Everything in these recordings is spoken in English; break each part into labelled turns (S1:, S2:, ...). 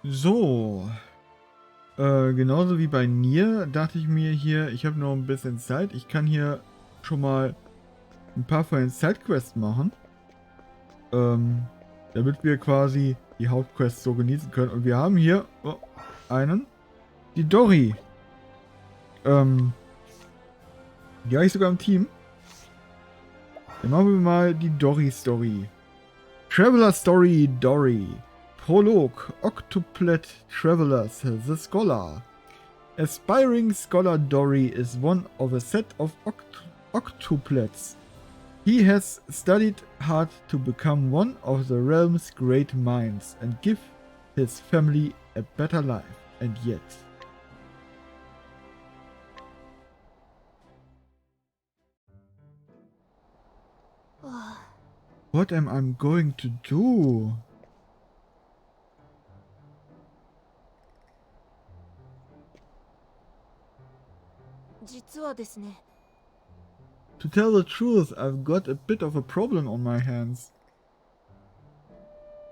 S1: So, genauso wie bei Nier dachte ich mir hier, ich habe noch ein bisschen Zeit. Ich kann hier schon mal ein paar von den Sidequests machen, damit wir quasi die Hauptquests so genießen können. Und wir haben hier die Dorrie. Die habe ich sogar im Team. Dann machen wir mal die Dorrie-Story. Traveler Story Dorrie. Prolog. Octopath Travelers, the Scholar. Aspiring Scholar Dorrie is one of a set of octopaths. He has studied hard to become one of the realm's great minds and give his family a better life. And yet... What am I going to do? To tell the truth, I've got a bit of a problem on my hands.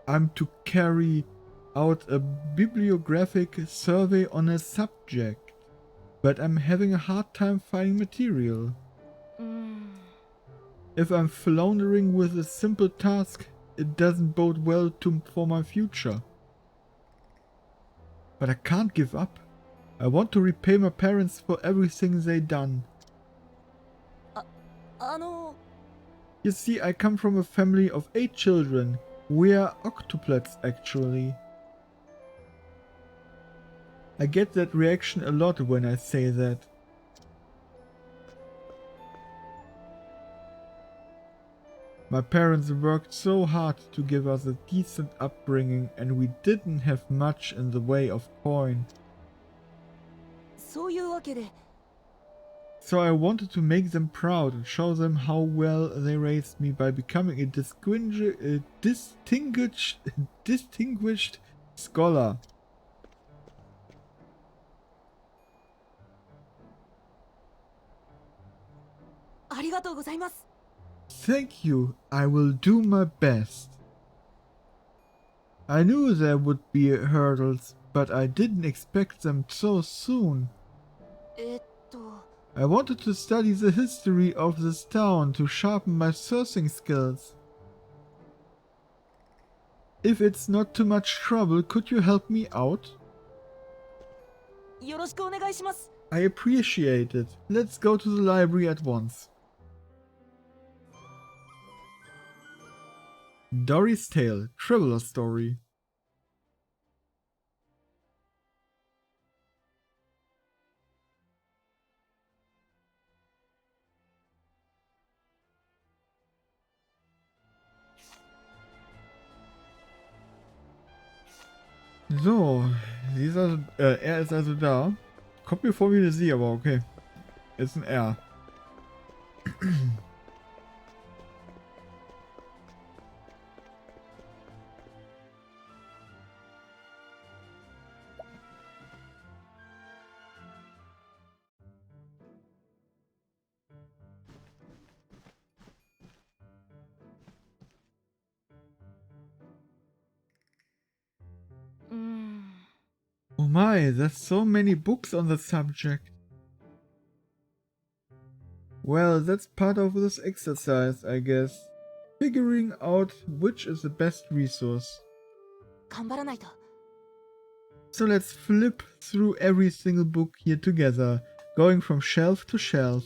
S1: I'm to carry out a bibliographic survey on a subject, but I'm having a hard time finding material. If I'm floundering with a simple task, it doesn't bode well for my future. But I can't give up. I want to repay my parents for everything they done. You see, I come from a family of 8 children. We are octopaths, actually. I get that reaction a lot when I say that. My parents worked so hard to give us a decent upbringing, and we didn't have much in the way of coin. So I wanted to make them proud and show them how well they raised me by becoming a distinguished scholar. Thank you. I will do my best. I knew there would be hurdles, but I didn't expect them so soon. I wanted to study the history of this town to sharpen my sourcing skills. If it's not too much trouble, could you help me out? I appreciate it. Let's go to the library at once. Dorrie's Tale, Traveler Story. So, er ist also da. Kommt mir vor wie eine Sie, aber okay. Ist ein R. Oh my, there's so many books on the subject. Well, that's part of this exercise, I guess. Figuring out which is the best resource. So let's flip through every single book here together, going from shelf to shelf.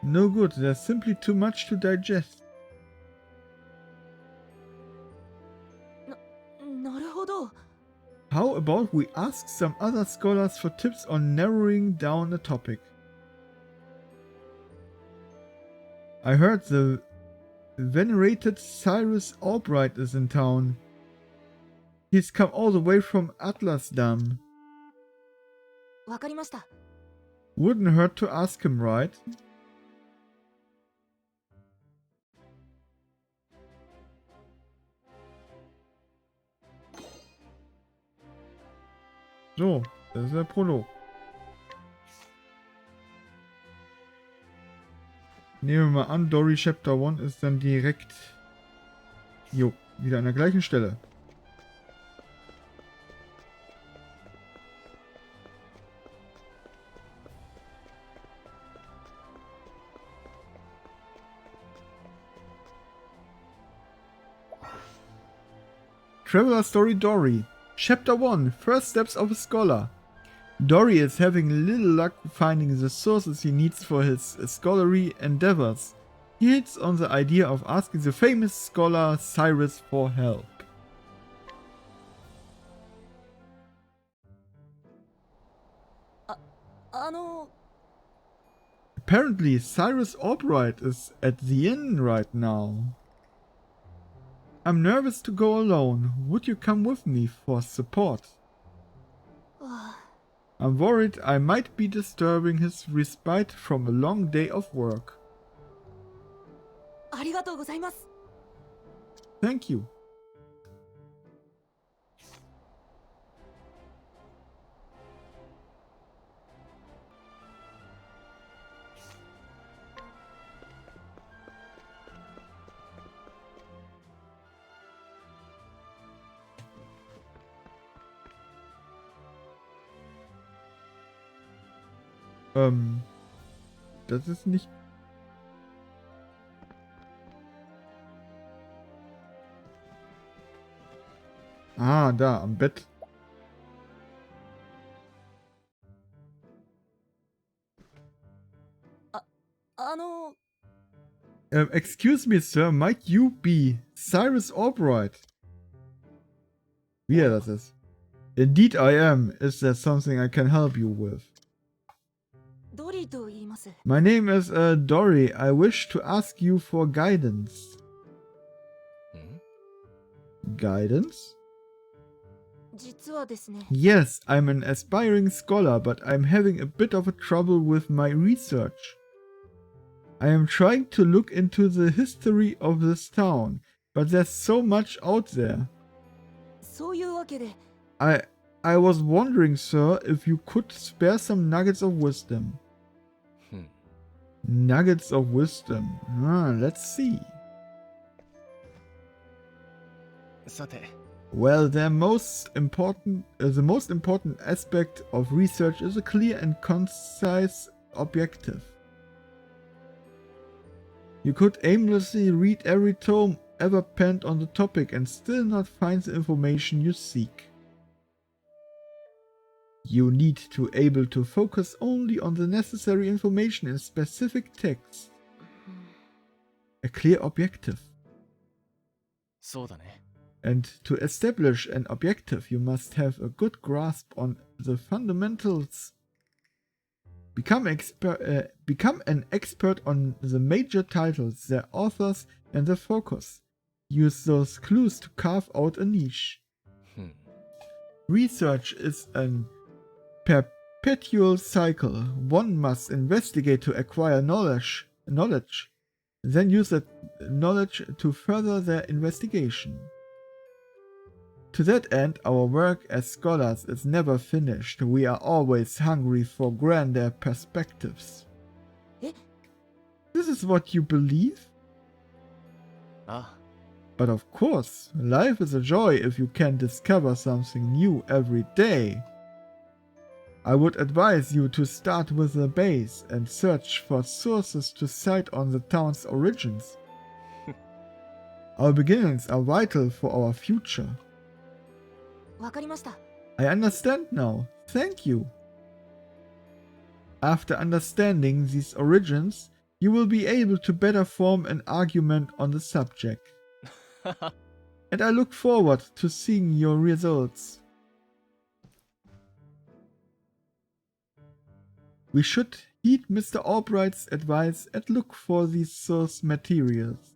S1: No good, there's simply too much to digest. How about we ask some other scholars for tips on narrowing down a topic? I heard the venerated Cyrus Albright is in town. He's come all the way from Atlasdam. Wouldn't hurt to ask him, right? So, das ist der Prolog. Nehmen wir mal an, Dorrie Chapter 1 ist dann direkt... Jo, wieder an der gleichen Stelle. Traveler Story Dorrie. Chapter 1. First Steps of a Scholar. Dorrie is having little luck finding the sources he needs for his scholarly endeavors. He hits on the idea of asking the famous scholar Cyrus for help. Apparently, Cyrus Albright is at the inn right now. I'm nervous to go alone. Would you come with me for support? I'm worried I might be disturbing his respite from a long day of work. Thank you. Das ist nicht... Ah, da, am Bett. Excuse me, sir, might you be Cyrus Albright? Wie er das ist. Indeed I am. Is there something I can help you with? My name is Dorrie. I wish to ask you for guidance. Guidance? Yes, I'm an aspiring scholar, but I'm having a bit of a trouble with my research. I am trying to look into the history of this town, but there's so much out there. I was wondering, sir, if you could spare some nuggets of wisdom. Nuggets of wisdom. Let's see. Well, the most important aspect of research is a clear and concise objective. You could aimlessly read every tome ever penned on the topic and still not find the information you seek. You need to be able to focus only on the necessary information in specific texts. A clear objective. And to establish an objective, you must have a good grasp on the fundamentals. Become an expert on the major titles, their authors, and their focus. Use those clues to carve out a niche. Research is an perpetual cycle. One must investigate to acquire knowledge, then use that knowledge to further their investigation. To that end, our work as scholars is never finished. We are always hungry for grander perspectives. This is what you believe? But of course, life is a joy if you can discover something new every day. I would advise you to start with the base and search for sources to cite on the town's origins. Our beginnings are vital for our future. I understand now. Thank you. After understanding these origins, you will be able to better form an argument on the subject. And I look forward to seeing your results. We should heed Mr. Albright's advice and look for these source materials.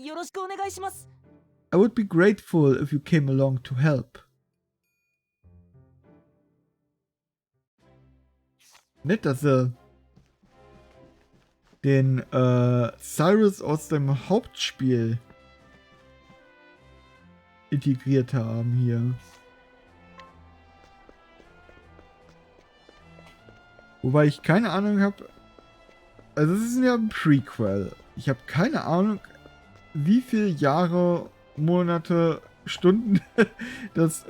S1: I would be grateful if you came along to help. Nett, dass sie den Cyrus aus dem Hauptspiel integriert haben hier. Wobei ich keine Ahnung habe. Also es ist ja ein Prequel. Ich habe keine Ahnung, wie viele Jahre, Monate, Stunden das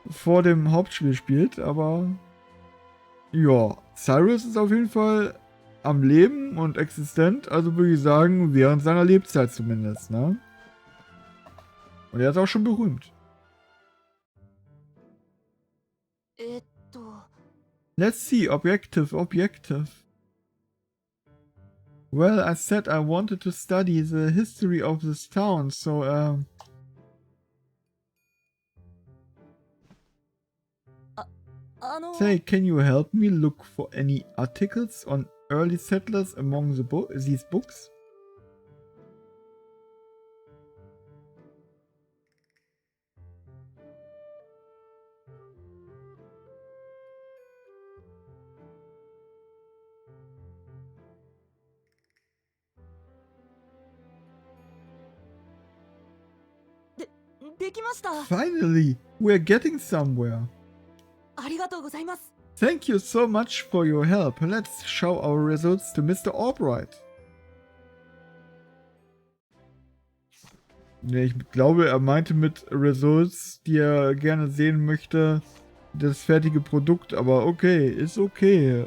S1: vor dem Hauptspiel spielt, aber ja, Cyrus ist auf jeden Fall am Leben und existent, also würde ich sagen, während seiner Lebzeit zumindest, ne? Und er ist auch schon berühmt. Let's see, objective. Well, I said I wanted to study the history of this town, so, Say, can you help me look for any articles on early settlers among these books? Finally, we're getting somewhere. Thank you so much for your help. Let's show our results to Mr. Albright. Ne, ich glaube, er meinte mit Results, die er gerne sehen möchte, das fertige Produkt, aber okay, ist okay.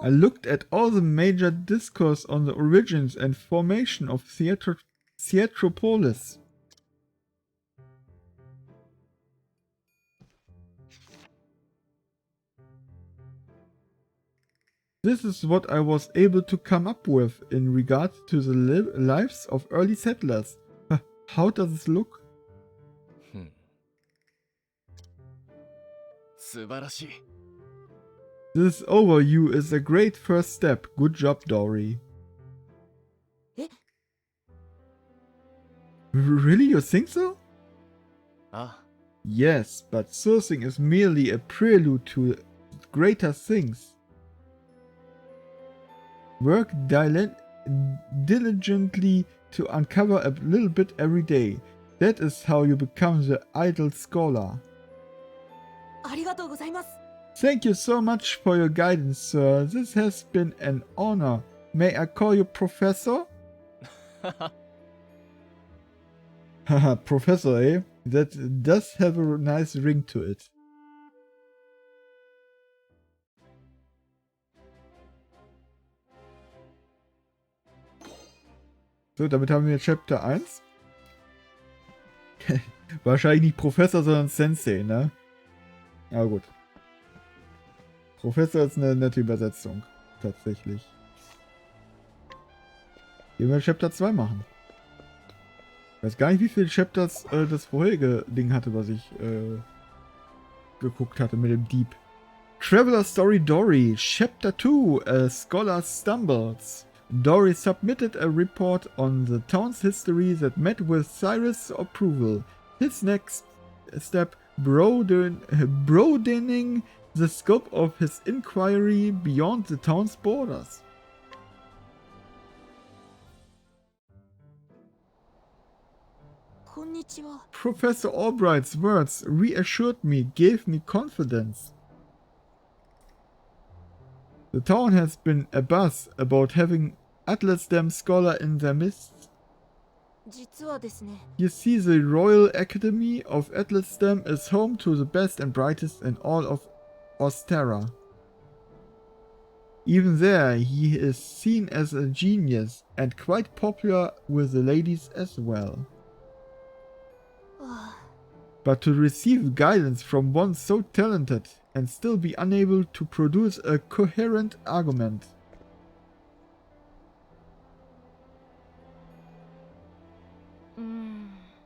S1: I looked at all the major discourse on the origins and formation of Theatropolis. This is what I was able to come up with in regard to the lives of early settlers. How does it look? This overview is a great first step. Good job, Dorrie. Really, you think so? Yes, but sourcing is merely a prelude to greater things. Work diligently to uncover a little bit every day. That is how you become the idle scholar. Thank you so much for your guidance, sir. This has been an honor. May I call you Professor? Haha, Professor, eh? That does have a nice ring to it. So, damit haben wir Chapter 1. Wahrscheinlich nicht Professor, sondern Sensei, ne? Aber gut. Professor ist eine nette Übersetzung. Tatsächlich. Gehen wir Chapter 2 machen. Ich weiß gar nicht, wie viele Chapters das vorherige Ding hatte, was ich geguckt hatte mit dem Dieb. Traveler Story Dorrie, Chapter 2, A Scholar Stumbles. Dorrie submitted a report on the town's history that met with Cyrus' approval. His next step, broadening the scope of his inquiry beyond the town's borders. Professor Albright's words reassured me, gave me confidence. The town has been abuzz about having Atlasdam scholar in their midst. You see, the Royal Academy of Atlasdam is home to the best and brightest in all of Ostera. Even there, he is seen as a genius and quite popular with the ladies as well. But to receive guidance from one so talented and still be unable to produce a coherent argument.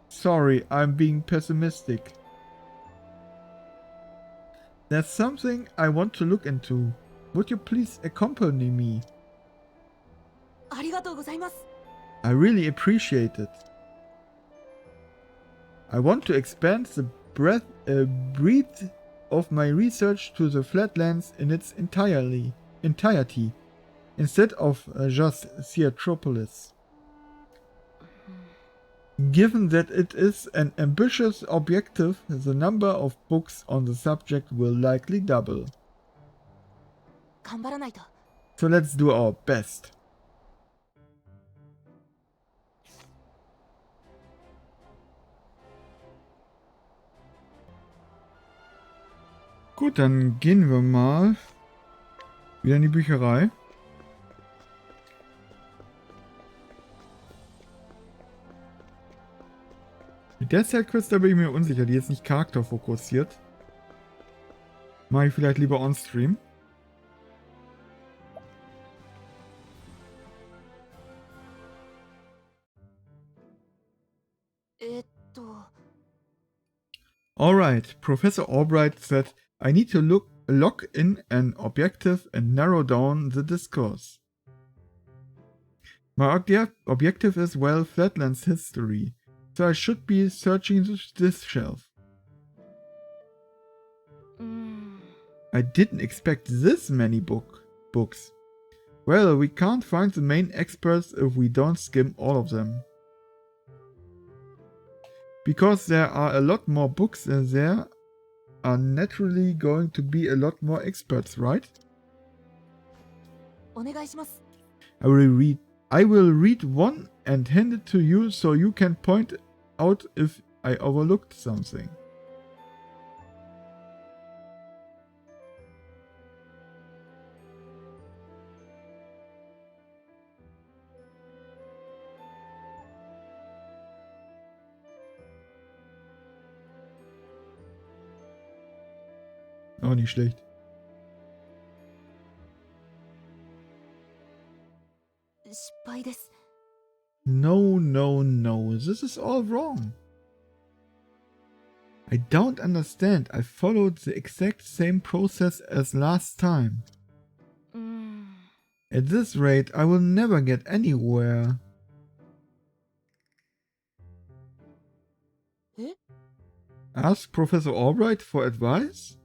S1: Sorry, I'm being pessimistic. That's something I want to look into. Would you please accompany me?
S2: ありがとうございます。
S1: I really appreciate it. I want to expand the breadth of my research to the flatlands in its entirety, instead of just Theatropolis. Given that it is an ambitious objective, the number of books on the subject will likely double.
S2: 頑張らないと。
S1: So let's do our best. Gut, dann gehen wir mal wieder in die Bücherei. Mit der Sidequest, da bin ich mir unsicher, die ist nicht charakterfokussiert. Mache ich vielleicht lieber on-stream. Alright, Professor Albright said I need to lock in an objective and narrow down the discourse. My objective is, well, Flatlands history, so I should be searching this shelf. I didn't expect this many books. Well, we can't find the main experts if we don't skim all of them. Because there are a lot more books and there are naturally going to be a lot more experts, right?
S2: お願いします。
S1: I will read one and hand it to you so you can point out if I overlooked something. Auch nicht schlecht. No, no, no. This is all wrong. I don't understand. I followed the exact same process as last time. At this rate, I will never get anywhere. Ask Professor Albright for advice?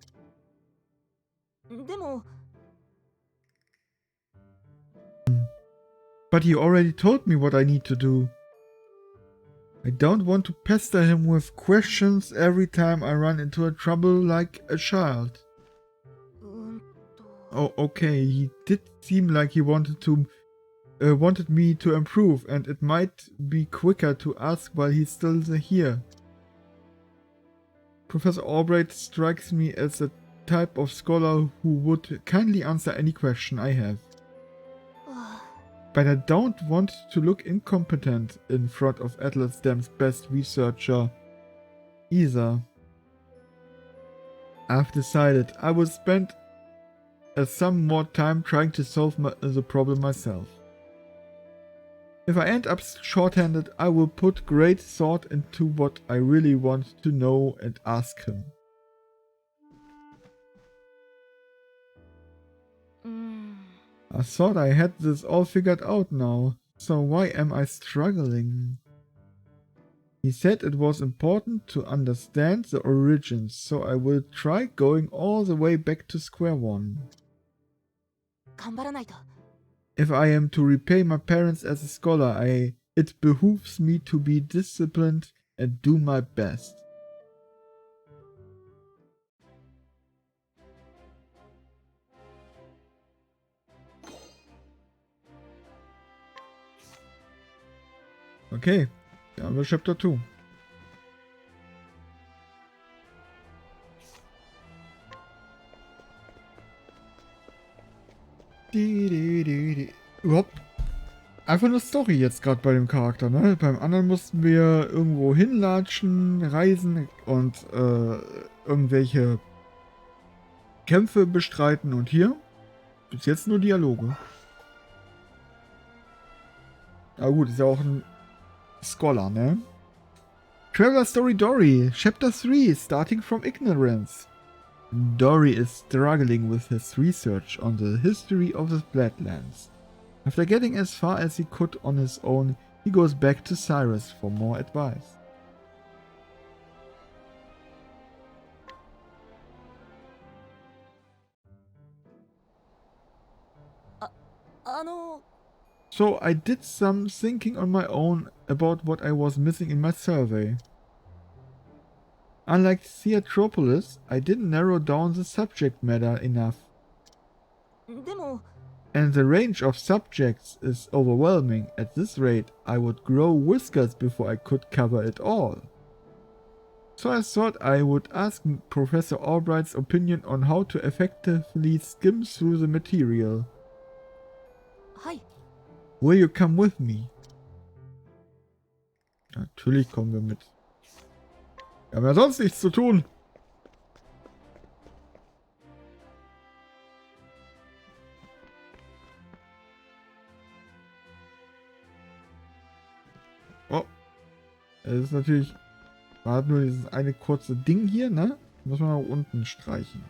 S2: でも
S1: But he already told me what I need to do. I don't want to pester him with questions every time I run into a trouble like a child. Oh, okay, he did seem like he wanted me to improve, and it might be quicker to ask while he's still here. Professor Albright strikes me as a type of scholar who would kindly answer any question I have. But I don't want to look incompetent in front of Atlas Dam's best researcher either. I've decided I will spend some more time trying to solve the problem myself. If I end up short-handed, I will put great thought into what I really want to know and ask him. I thought I had this all figured out now, so why am I struggling? He said it was important to understand the origins, so I will try going all the way back to square one. If I am to repay my parents as a scholar, it behooves me to be disciplined and do my best. Okay, da haben wir Chapter 2. Überhaupt einfach eine Story jetzt gerade bei dem Charakter, ne? Beim anderen mussten wir irgendwo hinlatschen, reisen und irgendwelche Kämpfe bestreiten und hier bis jetzt nur Dialoge. Aber gut, ist ja auch ein Scholar, ne? Traveler Story Dorrie, Chapter 3, Starting from Ignorance. Dorrie is struggling with his research on the history of the Flatlands. After getting as far as he could on his own, he goes back to Cyrus for more advice.
S2: あの
S1: So I did some thinking on my own about what I was missing in my survey. Unlike Theatropolis, I didn't narrow down the subject matter enough.
S2: でも
S1: And the range of subjects is overwhelming. At this rate, I would grow whiskers before I could cover it all. So I thought I would ask Professor Albright's opinion on how to effectively skim through the material.
S2: はい
S1: Will you come with me? Natürlich kommen wir mit. Wir haben ja sonst nichts zu tun. Oh. Es ist natürlich... Man hat nur dieses eine kurze Ding hier, ne? Muss man nach unten streichen.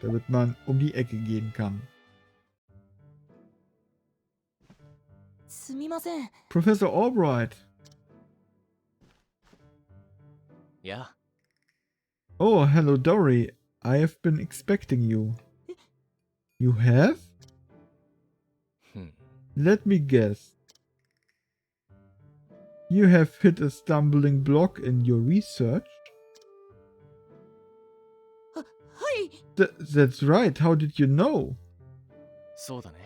S1: Damit man um die Ecke gehen kann.
S2: すみません
S1: Professor Albright.
S3: Yeah.
S1: Oh, hello Dorrie. I have been expecting you. You have? Let me guess. You have hit a stumbling block in your research?
S2: はい
S1: That's right. How did you know?
S3: そうだね。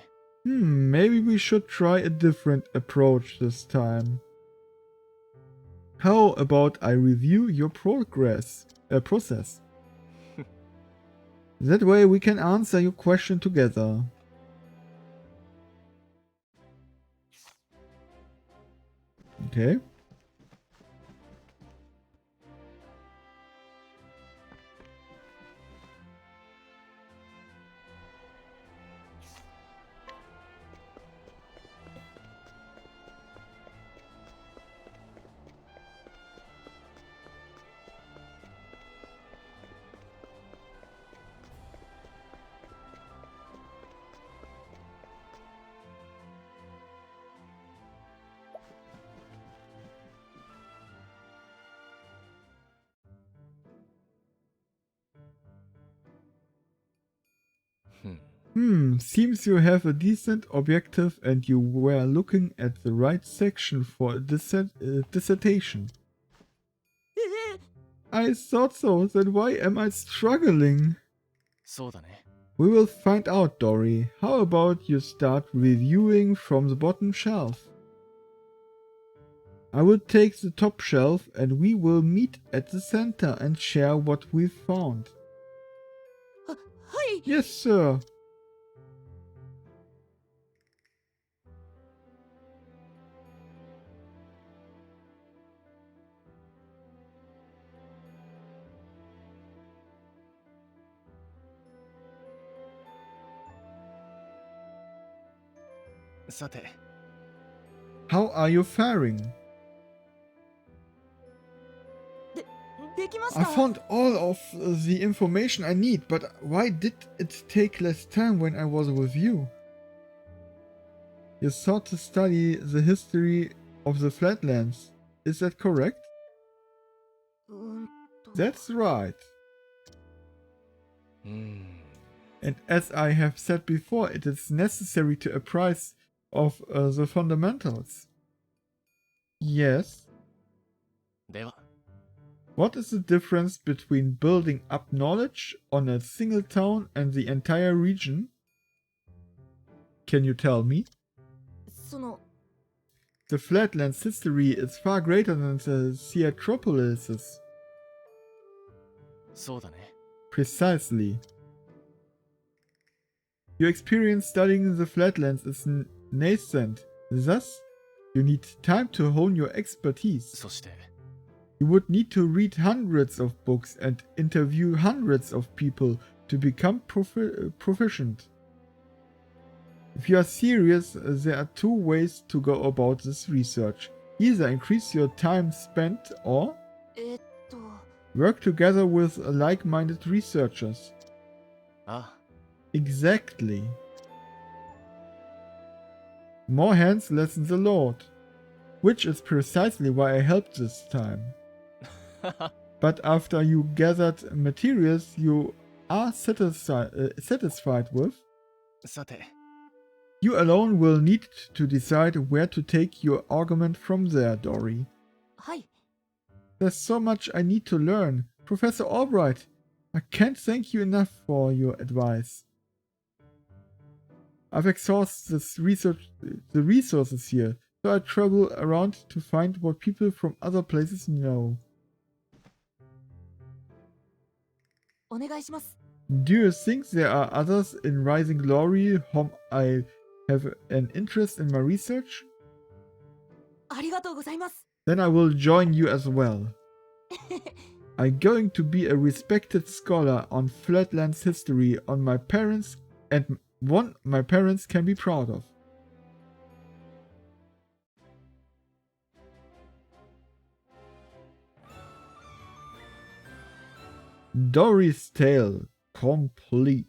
S1: Maybe we should try a different approach this time. How about I review your process? That way we can answer your question together. Okay. Seems you have a decent objective and you were looking at the right section for a dissertation.
S2: え
S1: I thought so, then why am I struggling?
S3: そうだね。
S1: We will find out, Dorrie. How about you start reviewing from the bottom shelf? I will take the top shelf and we will meet at the center and share what we've found.
S2: はい
S1: Yes, sir. .
S3: さて、
S1: How are you faring?
S2: できまし
S1: I
S2: た
S1: found all of the information I need, but why did it take less time when I was with you? You sought to study the history of the Flatlands. Is that correct?
S2: と
S1: That's right. And as I have said before, it is necessary to apprise of the fundamentals. Yes.
S3: では、
S1: What is the difference between building up knowledge on a single town and the entire region? Can you tell me?
S2: その
S1: The Flatlands history is far greater than the Theatropolis's.
S3: そうだね。
S1: Precisely. Your experience studying the Flatlands is nascent. Thus, you need time to hone your expertise.
S3: そして、
S1: You would need to read hundreds of books and interview hundreds of people to become proficient. If you are serious, there are two ways to go about this research. Either increase your time spent or
S2: えっと
S1: work together with like-minded researchers.
S3: あ
S1: Exactly. More hands lessen the load, which is precisely why I helped this time.
S3: あ
S1: But after you gathered materials you are satisfied with,
S3: さて
S1: you alone will need to decide where to take your argument from there, Dorrie.
S2: はい。
S1: There's so much I need to learn. Professor Albright, I can't thank you enough for your advice. I've exhausted the resources here, so I travel around to find what people from other places know.
S2: お願いします。
S1: Do you think there are others in Rising Glory whom I have an interest in my research?
S2: ありがとうございます。
S1: Then I will join you as well. I'm going to be a respected scholar on Flatland's history on my parents and one my parents can be proud of. Dorrie's tale complete.